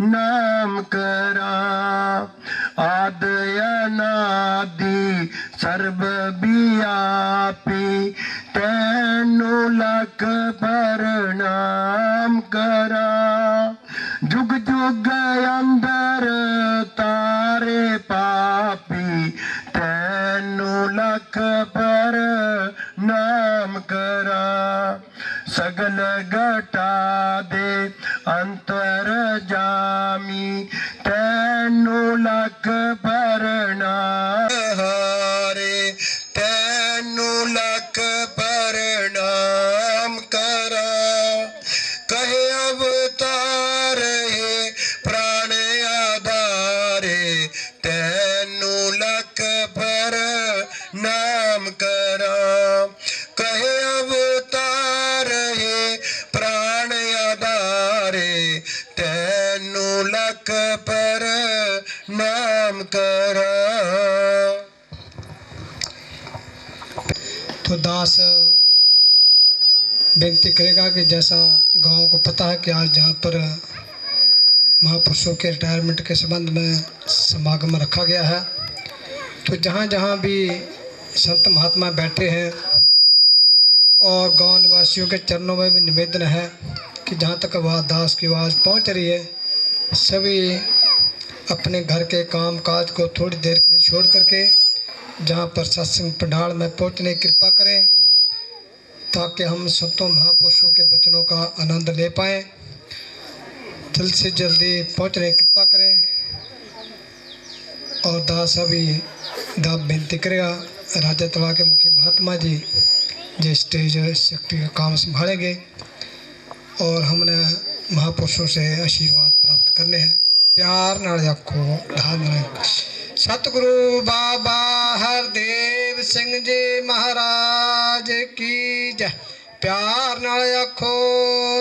नाम करा। आद अनादि सर्व व्यापी तैनु लख प्रणाम करा। जुग जुग अंदर तारे पापी तैनु लख प्रणाम करा। सगल घटा दे अंतर जामी तैनु लख प्रणाम हारे तैनु लख प्रणाम करा। कहे अवतार है प्राण आधारे तैनु लख प्रणाम करा। कहे अवतार है प्राण आधारे तैनु लख प्रणाम करा। तो दास विनती करेगा कि जैसा गांव को पता है कि आज जहाँ पर महापुरुषों के रिटायरमेंट के संबंध में समागम रखा गया है, तो जहाँ जहाँ भी संत महात्मा बैठे हैं और गांव निवासियों के चरणों में भी निवेदन है कि जहाँ तक वह दास की आवाज़ पहुँच रही है, सभी अपने घर के काम काज को थोड़ी देर के लिए छोड़ करके जहाँ पर सत्संग पंडाल में पहुँचने की कृपा करें, ताकि हम संतों महापुरुषों के वचनों का आनंद ले पाएँ। जल्द से जल्दी पहुँचने की कृपा करें। और दास अभी दास विनती करेगा राजा तला के मुखी महात्मा जी जो स्टेज शक्ति का काम संभालेंगे और हमने महापुरुषों से आशीर्वाद प्राप्त करने हैं। प्यार नाल आखो ध्यान। सतगुरु बाबा हरदेव सिंह जी महाराज की जय। प्यार नाल आखो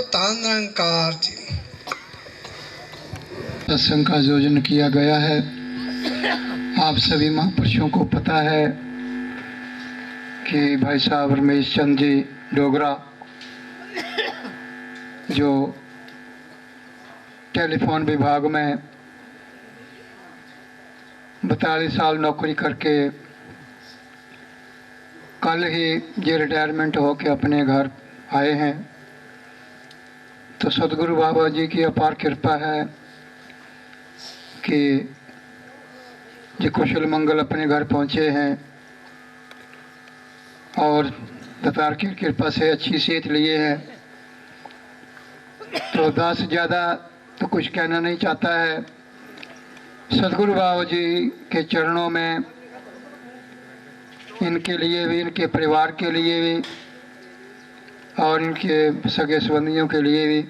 धन निरंकार जी। सत्संग का आयोजन किया गया है। आप सभी महापुरुषों को पता है कि भाई साहब रमेश चंद जी डोगरा जो टेलीफोन विभाग में 42 साल नौकरी करके कल ही ये रिटायरमेंट हो के अपने घर आए हैं। तो सदगुरु बाबा जी की अपार कृपा है कि ये कुशल मंगल अपने घर पहुँचे हैं और दातार की कृपा से अच्छी सेहत लिए हैं। तो दास ज़्यादा तो कुछ कहना नहीं चाहता है। सदगुरु बाबा जी के चरणों में इनके लिए भी, इनके परिवार के लिए भी और इनके सगे संबंधियों के लिए भी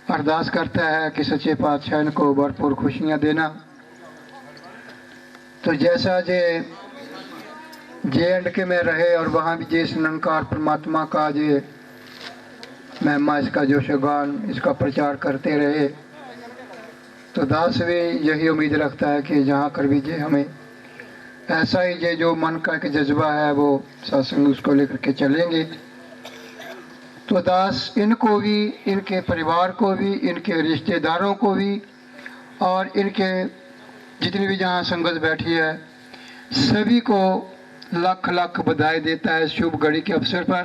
अरदास करता है कि सच्चे पातशाह इनको भरपूर खुशियाँ देना। तो जैसा जे&के में रहे और वहाँ भी जिस निरंकार परमात्मा का जे महिमा, इसका जो शगान, इसका प्रचार करते रहे, तो दास भी यही उम्मीद रखता है कि जहाँ कर भी जे हमें ऐसा ही जे जो मन का एक जज्बा है वो सत्संग उसको लेकर के चलेंगे। तो दास इनको भी, इनके परिवार को भी, इनके रिश्तेदारों को भी और इनके जितनी भी जहाँ संगत बैठी है सभी को लाख लाख बधाई देता है शुभ घड़ी के अवसर पर।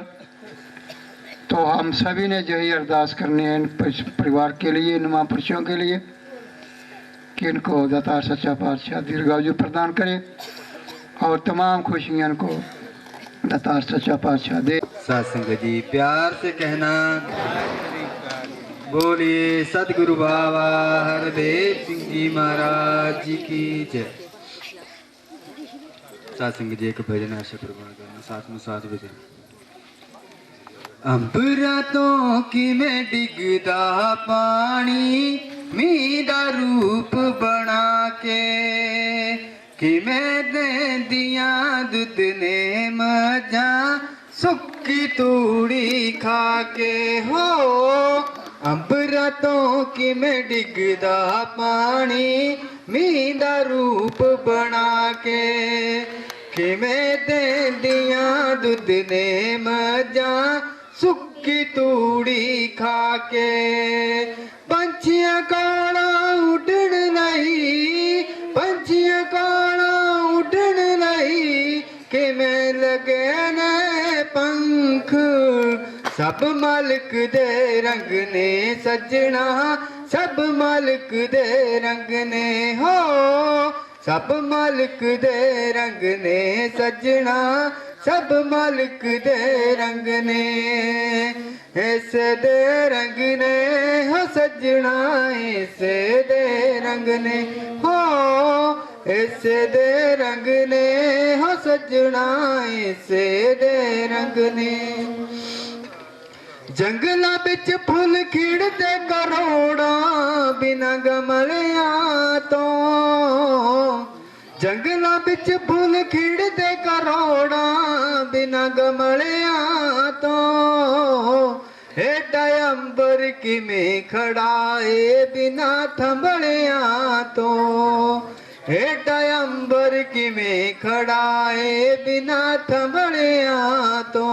तो हम सभी ने यही अरदास करनी है इन परिवार के लिए, इन महापुरुषों के लिए कि इनको दातार सच्चा पातशाह दीर्घायु प्रदान करे और तमाम खुशियाँ इनको दातार सच्चा पातशाह दे। सत्संग जी प्यार से कहना बोलिए सतगुरु बाबा हरदेव सिंह जी महाराज जी की जय। सत्संग जी एक भजन आशा प्रवान करना साथ में साथ भजन। अंबरातों की में डिगदा पानी मीरा रूप बना के कि मैं दे दिया दूध ने मजा सुक्की तूड़ी खा के हो। अंबरातों की में डिगदा पानी मीरा रूप बना के कि मैं दे दिया दूध ने मजा सुक्की सूखी तूड़ी खा के। पंछियां काला उड़न नहीं, पंछियां काला उड़न नहीं, कि मैं लगे ने पंख। सब मालिक दे रंग ने सजना, सब मालिक दे रंग ने हो, सब मालिक दे रंग ने सजना, सब मालिक दे रंग ने। ऐसे दे रंग ने हो सजना, ऐसे दे रंग ने हो, ऐसे दे रंग ने हो सजना, ऐसे दे रंग ने। जंगलां बिच फुल खिड़दे करोड़ां बिना गमलियां तो। जंगलां बिच फुल खिड़दे करोड़ां बिना गमलियां तो। एडा अंबर किवें खड़ा ए बिना थंबलियां तो। एडा अंबर किवें खड़ा ए बिना थंबलियां तो।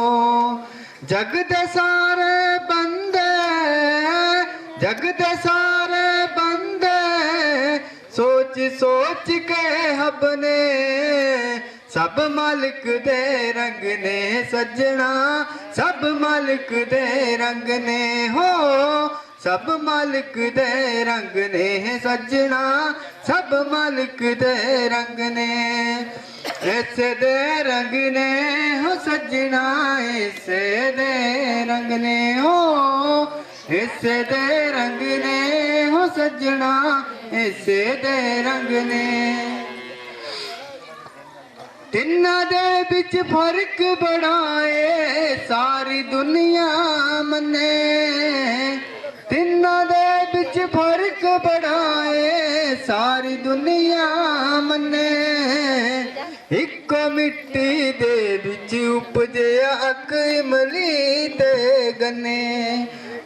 जग दे सारे बंदे, जग दे सारे बंदे, सोच सोच के हबने। सब मालिक दे रंग ने सजना, सब मालिक दे रंग ने हो, सब मालिक दे रंग ने सजना, सब मालिक दे रंग ने। ऐसे दे रंग ने हो सजना, ऐसे दे रंग ने हो, ऐसे दे रंग ने हो सजना, ऐसे दे रंग ने। तिन्ना दे बिच फर्क बड़ा ए सारी दुनिया मने। तिन्ना दे बिच फर्क बड़ा ए सारी दुनिया मने। इको मिट्टी दे बिच उपजे अक इमली ते गन्ने।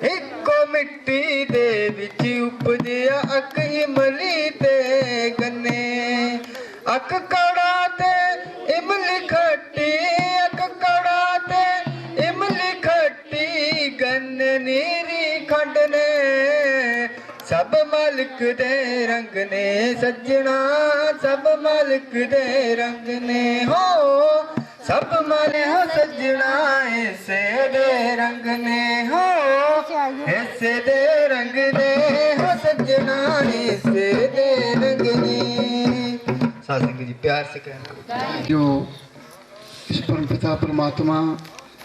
इको मिट्टी दे बिच उपजे अक इमली ते गन्ने। अक कड़ा ते इमली खट्टी, अक कड़ा ते इमली खट्टी, गन्ने नीरी खंड ने। सब मालिक दे रंग ने सजना, सब मालिक दे रंग ने हो, सब माले हो सजना, ऐसे दे रंग ने हो, ऐसे दे रंग ने हो सजना, ऐसे दे रंग ने। सासिंग जी प्यार से कहना। जो इस परम पिता परमात्मा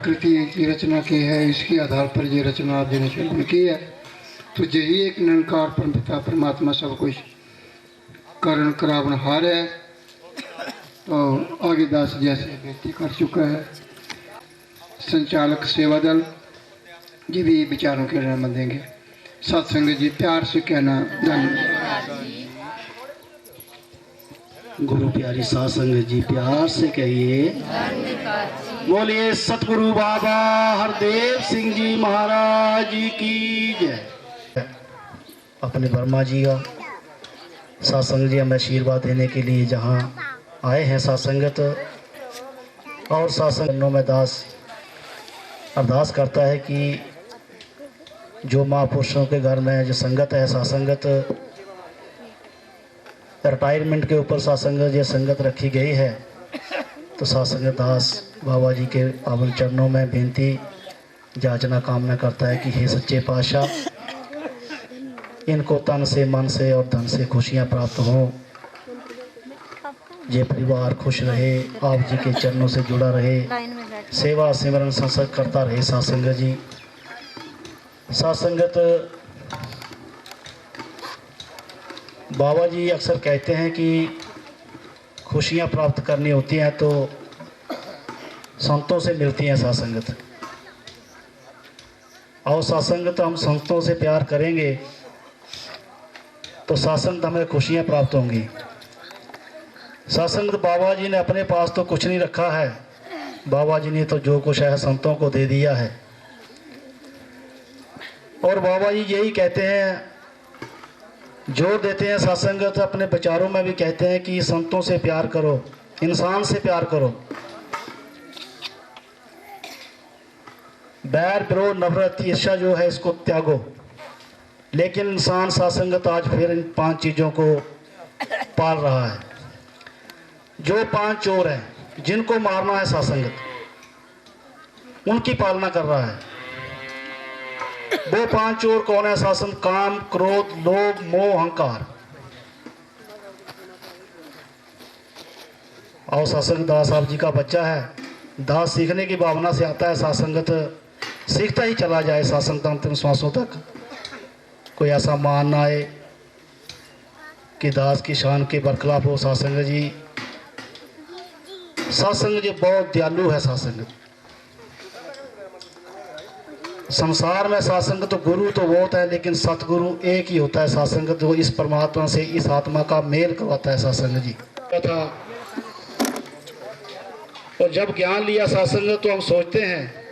कृति की रचना की है, इसके आधार पर ये रचना आप जिन्हें शुरू की है, तो यही एक निरंकार परम पिता परमात्मा सब कुछ करण करावनहार है। तो आगे दास जैसे बेनती कर चुका है, संचालक सेवा दल जी भी विचारों के नाम देंगे। सत्संग जी प्यार से कहना धन्यवाद। गुरु प्यारी साध संगत जी प्यार से कहिए बोलिए सतगुरु बाबा हरदेव सिंह जी महाराज जी की जय। अपने वर्मा जी का साध संगत जी हमें आशीर्वाद देने के लिए जहाँ आए हैं साध संगत, और साध संगतों में दास अरदास करता है कि जो महापुरुषों के घर में जो संगत है साध संगत, रिटायरमेंट के ऊपर सत्संग ये संगत रखी गई है, तो सत्संग दास बाबा जी के पावन चरणों में बेनती याचना कामना करता है कि हे सच्चे पातशाह, इनको तन से मन से और धन से खुशियाँ प्राप्त हों, ये परिवार खुश रहे, आप जी के चरणों से जुड़ा रहे, सेवा सिमरन संसद करता रहे सत्संग जी। सत्संगत बाबा जी अक्सर कहते हैं कि खुशियाँ प्राप्त करनी होती हैं तो संतों से मिलती हैं सत्संगत, और सत्संगत हम संतों से प्यार करेंगे तो सत्संगत हमें खुशियाँ प्राप्त होंगी। सत्संगत बाबा जी ने अपने पास तो कुछ नहीं रखा है, बाबा जी ने तो जो कुछ है संतों को दे दिया है। और बाबा जी यही कहते हैं, जोर देते हैं सत्संगत अपने विचारों में भी कहते हैं कि संतों से प्यार करो, इंसान से प्यार करो। बैर विरोध नफरत ईर्ष्या जो है इसको त्यागो। लेकिन इंसान सत्संगत आज फिर इन 5 चीज़ों को पाल रहा है। जो 5 चोर हैं जिनको मारना है सत्संगत, उनकी पालना कर रहा है। वो 5 चोर कौन है? सत्संग, काम, क्रोध, लोभ, मोह, अहंकार। और सत्संग दास साहब जी का बच्चा है, दास सीखने की भावना से आता है, सत्संगत सीखता ही चला जाए सत्संग अंतिम श्वासों तक। कोई ऐसा मान ना आए कि दास की शान के बरखिलाफ हो। सत्संग जी बहुत दयालु है। सत्संग संसार में सत्संग तो गुरु तो बहुत है, लेकिन सतगुरु एक ही होता है। सत्संग जो इस परमात्मा से इस आत्मा का मेल करवाता है। सत्संग जी था, और जब ज्ञान लिया सत्संग तो हम सोचते हैं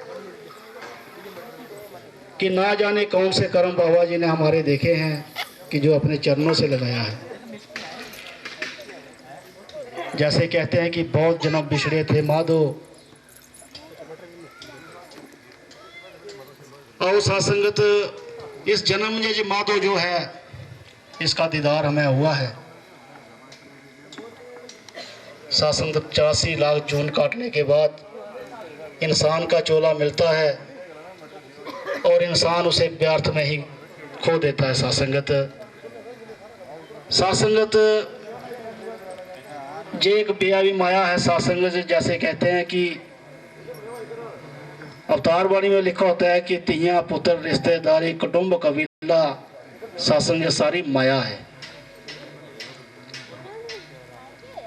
कि ना जाने कौन से कर्म बाबा जी ने हमारे देखे हैं कि जो अपने चरणों से लगाया है। जैसे कहते हैं कि बहुत जन्म बिछड़े थे माधो, और सत्संगत इस जन्म में जो माधो जो है इसका दीदार हमें हुआ है। सत्संगत 84 लाख जून काटने के बाद इंसान का चोला मिलता है और इंसान उसे व्यर्थ में ही खो देता है। सत्संगत जे एक बेयावी माया है। सत्संगत जैसे कहते हैं कि अवतार वाणी में लिखा होता है कि तियां पुत्र रिश्तेदारी कुटुंब कबीला सत्संग सारी माया है।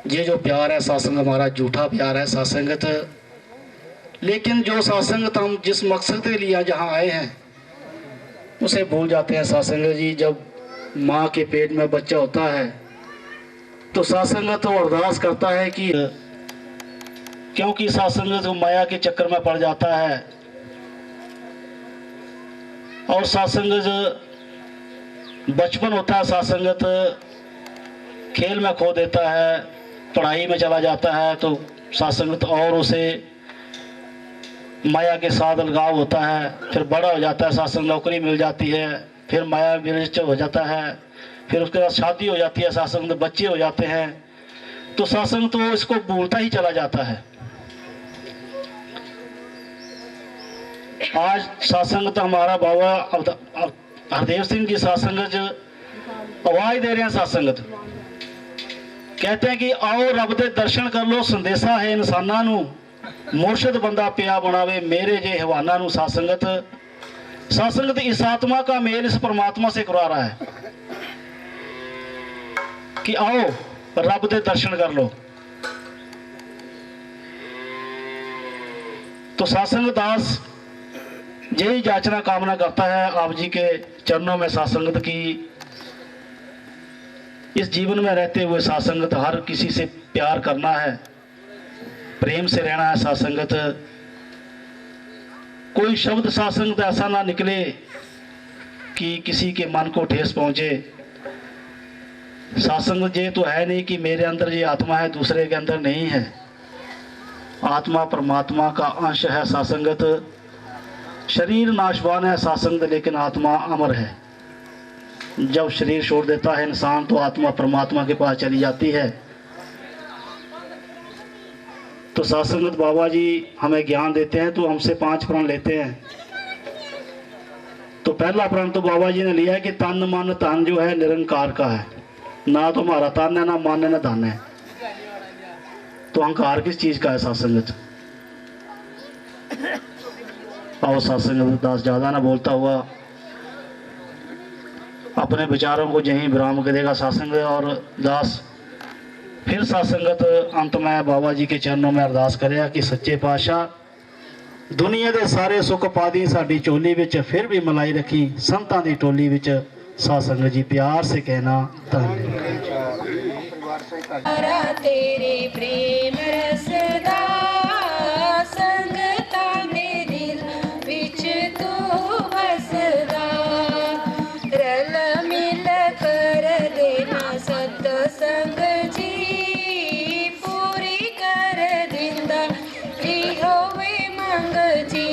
ये जो प्यार है सत्संग हमारा झूठा प्यार है सत्संगत। लेकिन जो सत्संगत हम जिस मकसद के लिए जहाँ आए हैं उसे भूल जाते हैं। सत्संग जी जब माँ के पेट में बच्चा होता है तो सत्संगत तो अरदास करता है कि क्योंकि सत्संगत तो माया के चक्कर में पड़ जाता है और सत्संगत बचपन होता है, सत्संगत खेल में खो देता है, पढ़ाई में चला जाता है तो सत्संगत और उसे माया के साथ लगाव होता है। फिर बड़ा हो जाता है, सत्संग नौकरी मिल जाती है, फिर माया विरज हो जाता है, फिर उसके बाद शादी हो जाती है, सत्संग बच्चे हो जाते हैं, तो सत्संग तो इसको भूलता ही चला जाता है। आज सत्संग तो हमारा बाबा हरदेव सिंह जी सत्संग आवाज दे रहे हैं। सत्संगत कहते हैं कि आओ रब दे दर्शन कर लो, संदेशा है इंसाना नू, मुर्शद बंदा पिया बनावे मेरे जे हवाना नू। सत्संगत इस आत्मा का मेल इस परमात्मा से करा रहा है कि आओ रब दे दर्शन कर लो। तो सत्संग दास यही याचना कामना करता है आप जी के चरणों में सत्संगत की। इस जीवन में रहते हुए सत्संगत हर किसी से प्यार करना है, प्रेम से रहना है। सत्संगत कोई शब्द सत्संगत ऐसा ना निकले कि किसी के मन को ठेस पहुंचे। सत्संग ये तो है नहीं कि मेरे अंदर ये आत्मा है दूसरे के अंदर नहीं है। आत्मा परमात्मा का अंश है। सत्संगत शरीर नाशवान है सत्संग, लेकिन आत्मा अमर है। जब शरीर छोड़ देता है इंसान तो आत्मा परमात्मा के पास चली जाती है। तो सत्संगत बाबा जी हमें ज्ञान देते हैं तो हमसे 5 प्रण लेते हैं। तो पहला प्रण तो बाबा जी ने लिया है कि तन मन धन जो है निरंकार का है, ना तो हमारा तन है, ना मन है, ना धन है। तो अहंकार किस चीज का है? सत्संगत। और सत्संगत दास ज्यादा ना बोलता हुआ अपने विचारों को यहीं विराम करेगा सत्संग। और दास फिर सत्संगत अंत में बाबा जी के चरणों में अरदास करेगा कि सच्चे पातशाह दुनिया के सारे सुख पादी साडी चोली विच फिर भी मलाई रखी, संतां दी टोली विच सत्संग जी प्यार से कहना धन्यवाद। तेरे प्रेम रसदा संगता दे दिल विच तू बसदा, रल मिल कर देना सत्संग जी पूरी कर दिंदा जी होवे मंग जी।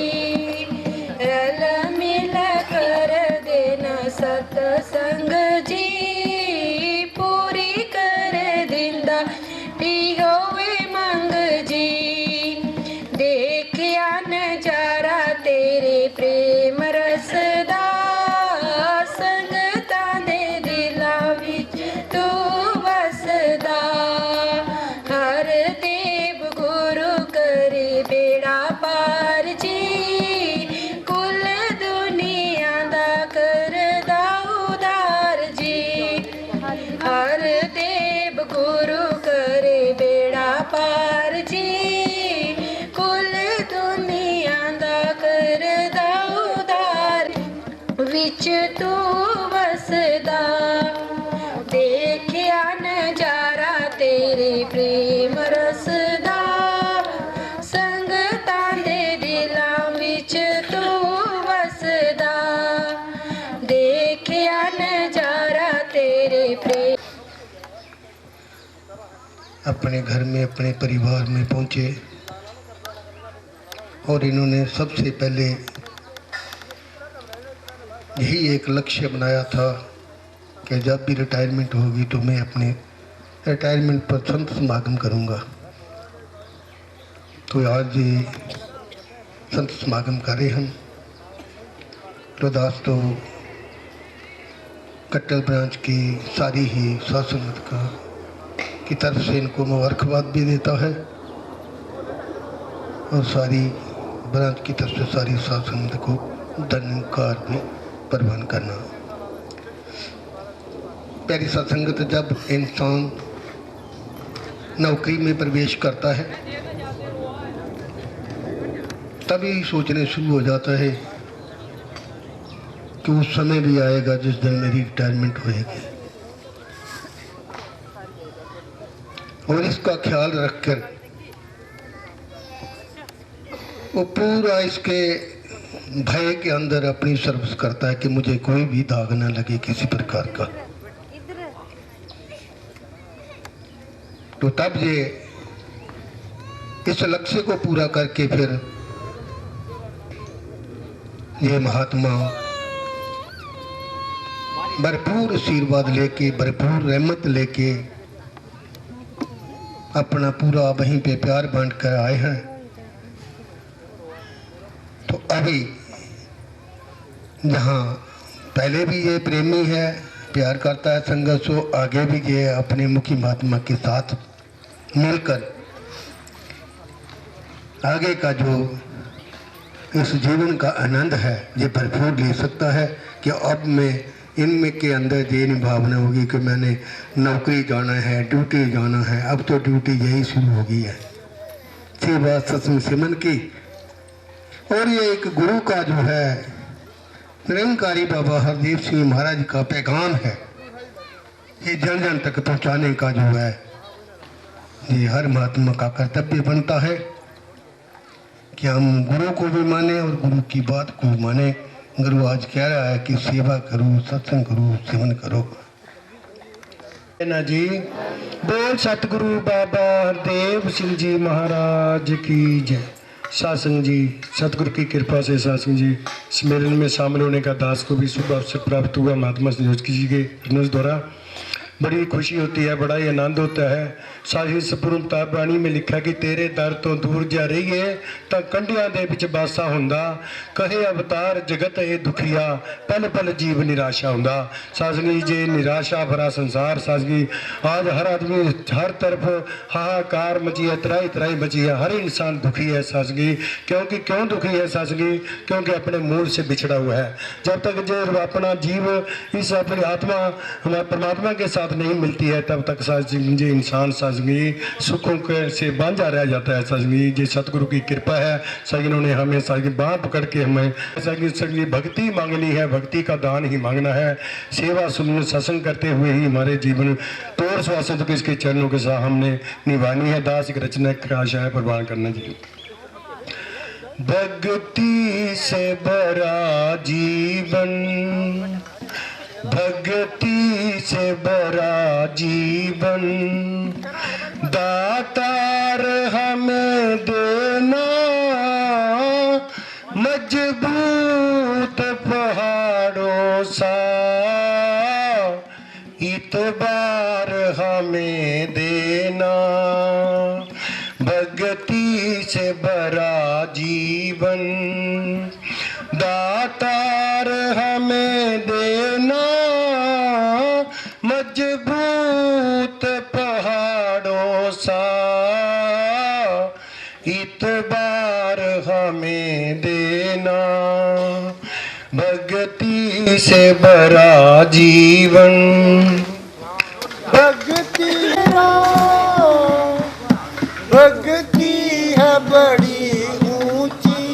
सतसंग जी पूरी कर दिंदा टी होवे मंग जी देखिया नजारा तेरे प्रेम रसदा संगतां दे दिलां विच तू वसदा हर देव गुरु करे बेड़ा पार जी कुल दुनिया दा करदा उदार जी हर देव गुरु करे बेड़ा पार जी कुल दुनिया दा करदा उदार विच तू वसदा देखिया नजारा तेरे प्रेम रसदा संगतां दे दिलां विच तू वसदा देखिया नजारा तेरे प्रेम। अपने घर में अपने परिवार में पहुंचे और इन्होंने सबसे पहले यही एक लक्ष्य बनाया था कि जब भी रिटायरमेंट होगी तो मैं अपने रिटायरमेंट पर संत समागम करूंगा। तो आज ये संत समागम कर रहे हैं। तो दोस्तों कट्टल ब्रांच की सारी ही साध संगत की तरफ से इनको मुबारकबाद भी देता है और सारी ब्रांच की तरफ से सारी साध संगत को धन्यवाद भी प्रदान करना। प्यारी साध संगत, जब इंसान नौकरी में प्रवेश करता है तभी सोचने शुरू हो जाता है कि उस समय भी आएगा जिस दिन मेरी रिटायरमेंट होएगी, और इसका ख्याल रखकर वो पूरा इसके भय के अंदर अपनी सर्विस करता है कि मुझे कोई भी दाग ना लगे किसी प्रकार का। तो तब ये इस लक्ष्य को पूरा करके फिर ये महात्मा भरपूर आशीर्वाद लेके भरपूर रहमत लेके अपना पूरा वहीं पे प्यार बांट कर आए हैं। तो अभी जहाँ पहले भी ये प्रेमी है, प्यार करता है संगत से, आगे भी ये अपने मुखी महात्मा के साथ मिलकर आगे का जो इस जीवन का आनंद है ये भरपूर ले सकता है। कि अब मैं इनमें के अंदर ये नहीं भावना होगी कि मैंने नौकरी जाना है, ड्यूटी जाना है। अब तो ड्यूटी यही शुरू हो गई है, सेवा सत्संग सिमरन की। और ये एक गुरु का जो है निरंकारी बाबा हरदेव सिंह महाराज का पैगाम है, ये जन जन तक पहुंचाने का जो है ये हर महात्मा का कर्तव्य बनता है कि हम गुरु को भी माने और गुरु की बात को भी माने। गुरु आज कह रहा है कि सेवा करो, सत्संग करो, सेवन करो ना जी। बोल सतगुरु बाबा हरदेव सिंह जी महाराज की जय। सासंग जी, सतगुरु की कृपा से सासंग जी सम्मेलन में शामिल होने का दास को भी शुभ अवसर प्राप्त हुआ। महात्मा संयोजक जी के अनुज द्वारा बड़ी खुशी होती है, बड़ा ही आनंद होता है। साही सपूर्ण किताब बाणी में लिखा कि तेरे दर तो दूर जा रही है तो कंडियां दे विच बासा हुंदा, कहे अवतार जगत ए दुखिया, पल पल जीव निराशा हुंदा। सासगी जे निराशा भरा संसार सासगी आज हर आदमी हर तरफ हाहाकार मची है, तराई तराई मची है, हर इंसान दुखी है सासगी। क्योंकि क्यों दुखी है सासगी? क्योंकि अपने मूल से बिछड़ा हुआ है। जब तक जो अपना जीव इस अपनी आत्मा परमात्मा के साथ नहीं मिलती है तब तक सासगी इंसान सासगी सुखों के से बांझा रह जाता है। सासगी जी सतगुरु की कृपा है, सासगी ने हमें सासगी बांह पकड़ के हमें सासगी भक्ति मांगनी है, भक्ति का दान ही मांगना है। सेवा सुनने सत्संग करते हुए ही हमारे जीवन तोड़ स्वास्थ्य तक इसके चरणों के साथ हमने निभानी है। दास की रचना का आशा है प्रवान करना जी। भक्ति से भरा जीवन, भक्ति से भरा जीवन, दातार हमें देना, मजबूत पहाड़ों सा इतबार हमें देना, भक्ति से भरा जीवन दातार हमें देना, मजबूत पहाड़ों सा इतबार हमें देना, भक्ति से भरा जीवन। भक्ति भक्ति है बड़ी ऊंची,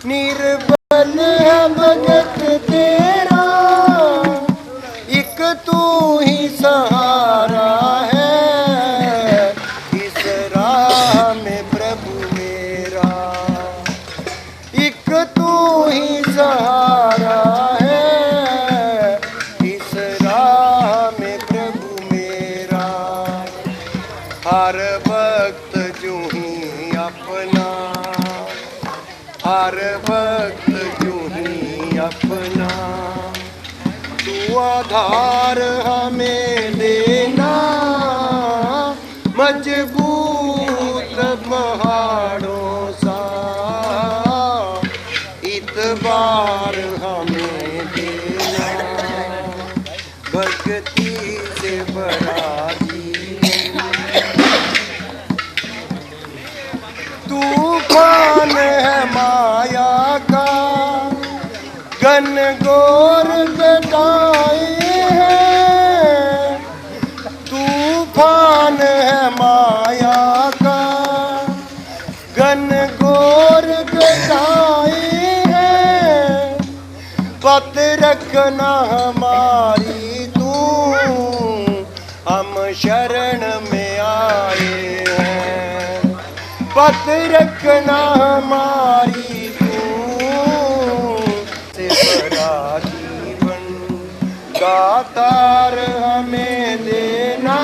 निर्बल है भगत तेरा, एक तू ही सहारा है इस राह में प्रभु मेरा, एक तू ही सहारा है इस राह में प्रभु मेरा। हर वक्त जो ही अपना, हर वक्त जो ही अपना, तू आधार हमें देना, मजबूत पहाड़ों सा इतबार हमें देना, भक्ति से भरा जीवन। तूफान है माया का, घनघोर घटाए हैं, तूफान है माया का, घनघोर घटाए हैं, पत रखना हमारी तू, हम शरण में आए हैं, पत रखना हमारी तू, से भरा जीवन दातार हमें देना,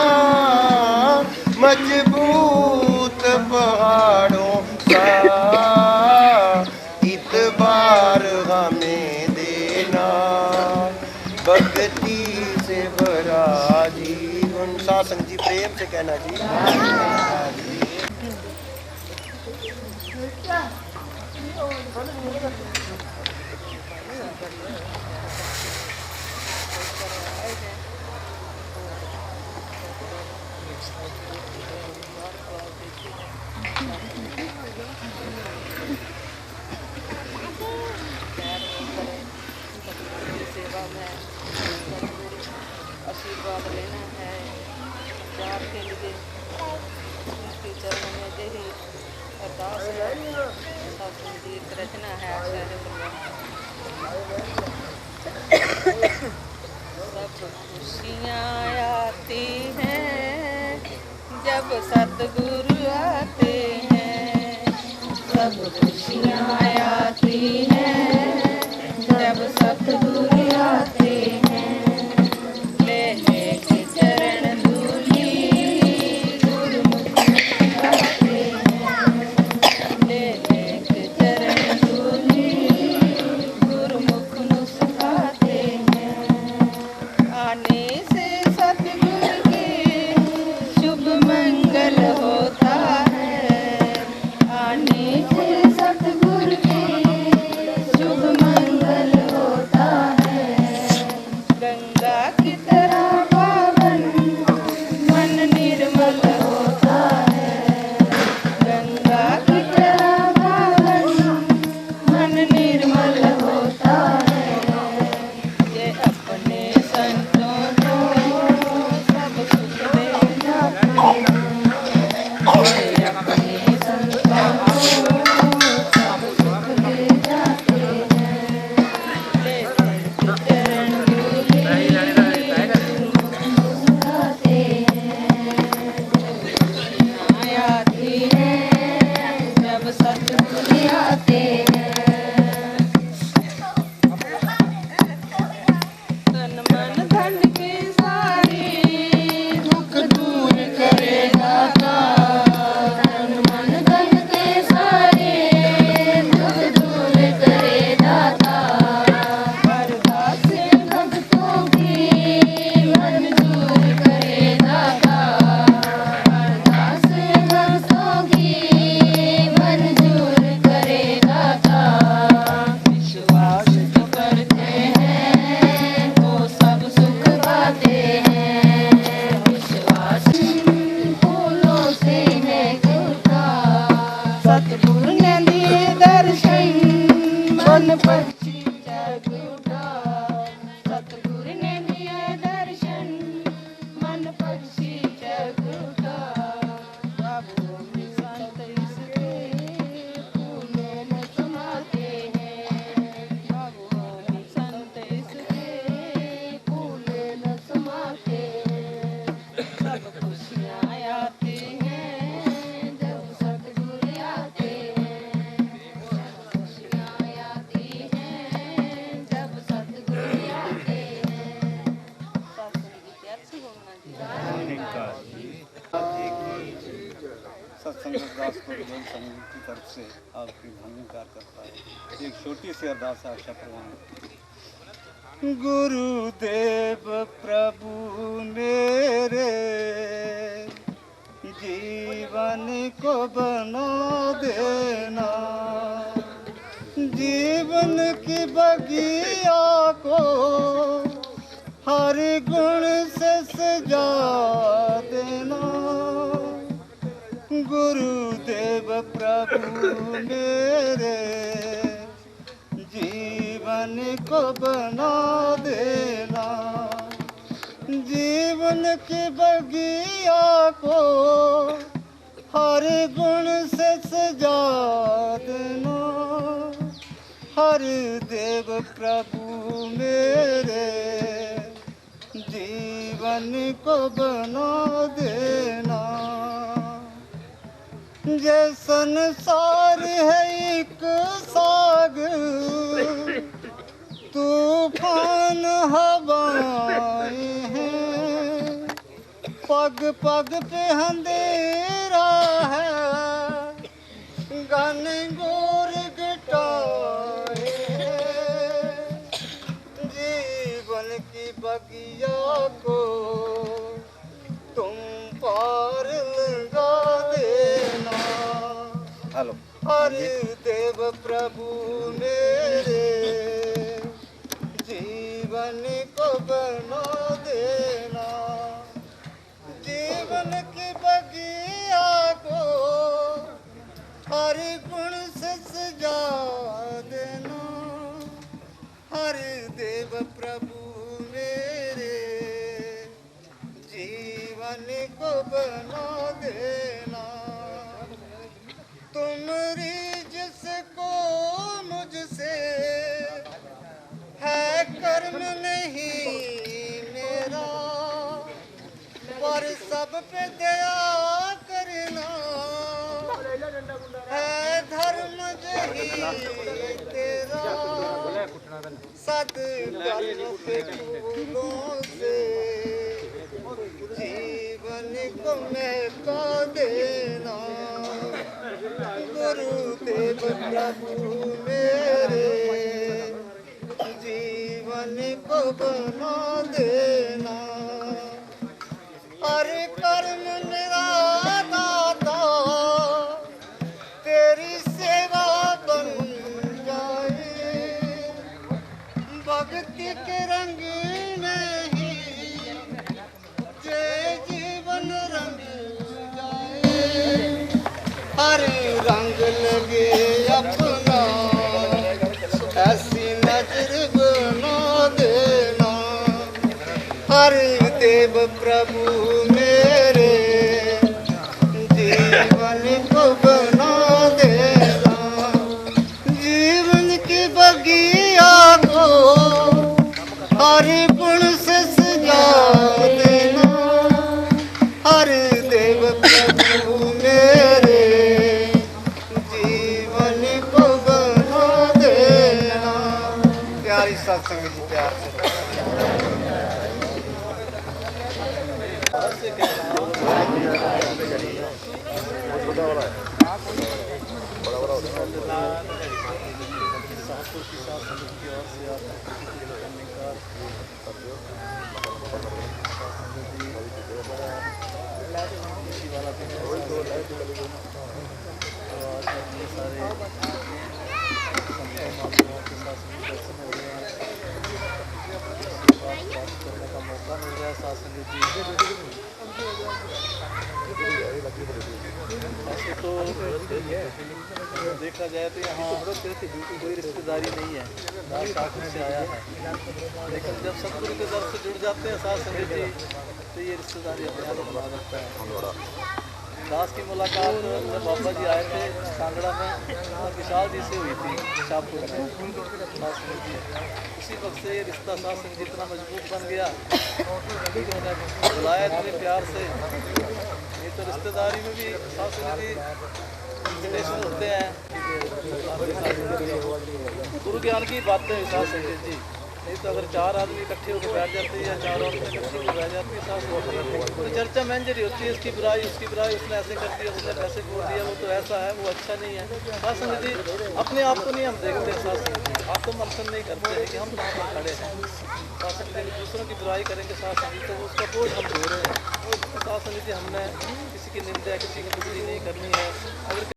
मजबूत पहाड़ों सा इतबार हमें देना, भक्ति से भरा जीवन। सासंग जी प्रेम से कहना जी। आशीर्वाद लेना है प्यार के लिए, उनके चरणों में यही अरदास है। सब संगीत रचना है आचार्य सब खुशियाँ आती हैं जब सतगुरु आते हैं, सब खुशियाँ आती हैं जब सतगुरु आते हैं, चरण धूली गुरुमुख आते हैं, ले चरण धूली गुरुमुख मुस्काते हैं, आने से सतगुरु की शुभ मंगल होता है, आने से सतगुरु की शुभ मंगल होता है, गंगा की तरह पावन मन निर्मल होता है, गंगा की तरह पावन मन निर्मल होता है, ये अपने संतों को सब सुख दे जाते हैं, ये अपने संतों को सब सुख दे जाते हैं, ले चरण धूली सत्संग अरदास को योग संघ की तरफ से आपकी धन्यवाद करता है। एक छोटी सी अरदास आशा प्रवान। गुरुदेव प्रभु मेरे जीवन को बना देना, जीवन की बगिया को हर गुण से सजा देना। गुरुदेव प्रभु मेरे जीवन को बना देना, जीवन की बगिया को हर गुण से सजा देना। हर देव प्रभु मेरे जीवन को बना देना। ये संसार है एक सागर, तूफान हवाएं हैं, पग पग पे अंधेरा है, घन घोर घटाए हैं। जीवन की बगिया को तुम पार लगा देना। हेलो। हर देव प्रभु मेरे जीवन को बना देना, जीवन की बगिया को हर गुण से सजा देना। हर देव प्रभु मेरे जीवन को बना देना। तुमरी जिसको मुझसे है कर्म नहीं मेरा, पर सब पे दया करना है धर्म यही तेरा। सद कर्म पे फूलों से जीवन को महका देना। गुरुदेव प्रभु मेरे जीवन को बना देना। हर कर्म मेरा दाता तेरी सेवा बन जाए, भक्ति के रंग नहीं जय जीवन रंग जाए। हर रंग लगे अपना ऐसी नजर बना देना। हर देव प्रभु मेरे जीवन को बना देना, जीवन की बगिया को हर गुण से सजा देना। हर देव प्रभु मेरे जीवन को बना देना। प्यारी सत्संग जी प्यार से ऐसे तो देखा जाए तो यहाँ कोई रिश्तेदारी नहीं है, दास शाखा से आया है, लेकिन जब सतगुरु के दर से जुड़ जाते हैं साथ संगत जी तो ये रिश्तेदारी अपने आप बना सकता है। दास की मुलाकात जब बाबा जी आए थे कांगड़ा में और विशाल जी से हुई थी शाहपुर में साथ संगत जी, उसी वक्त से ये रिश्ता साथ संगत जी इतना मजबूत बन गया कि उन्हें बुलाया इतने प्यार से। ये तो रिश्तेदारी में भी साथ संगत जी रिलेशन होते हैं। गुरु ज्ञान की बातें साथ संगत जी नहीं तो अगर 4 आदमी इकट्ठे होकर बैठ जाते हैं या 4 औरतें इकट्ठी होकर बैठ जाती है सास तो चर्चा मैंजरी होती है, इसकी बुराई उसकी बुराई, उसने ऐसे कर दिया, उसने ऐसे बोल दिया, वो तो ऐसा है, वो अच्छा नहीं है। सास संगत जी अपने आप को नहीं हम देखते, सास संगत जी आत्ममंथन नहीं करते हैं कि हम कहाँ पर खड़े हैं। सास संगत जी दूसरों की बुराई करेंगे सास संगत जी तो उसका बोझ हम ढो रहे हैं। सास संगत जी हमने किसी की निंदा किसी की बुराई नहीं करनी है। अगर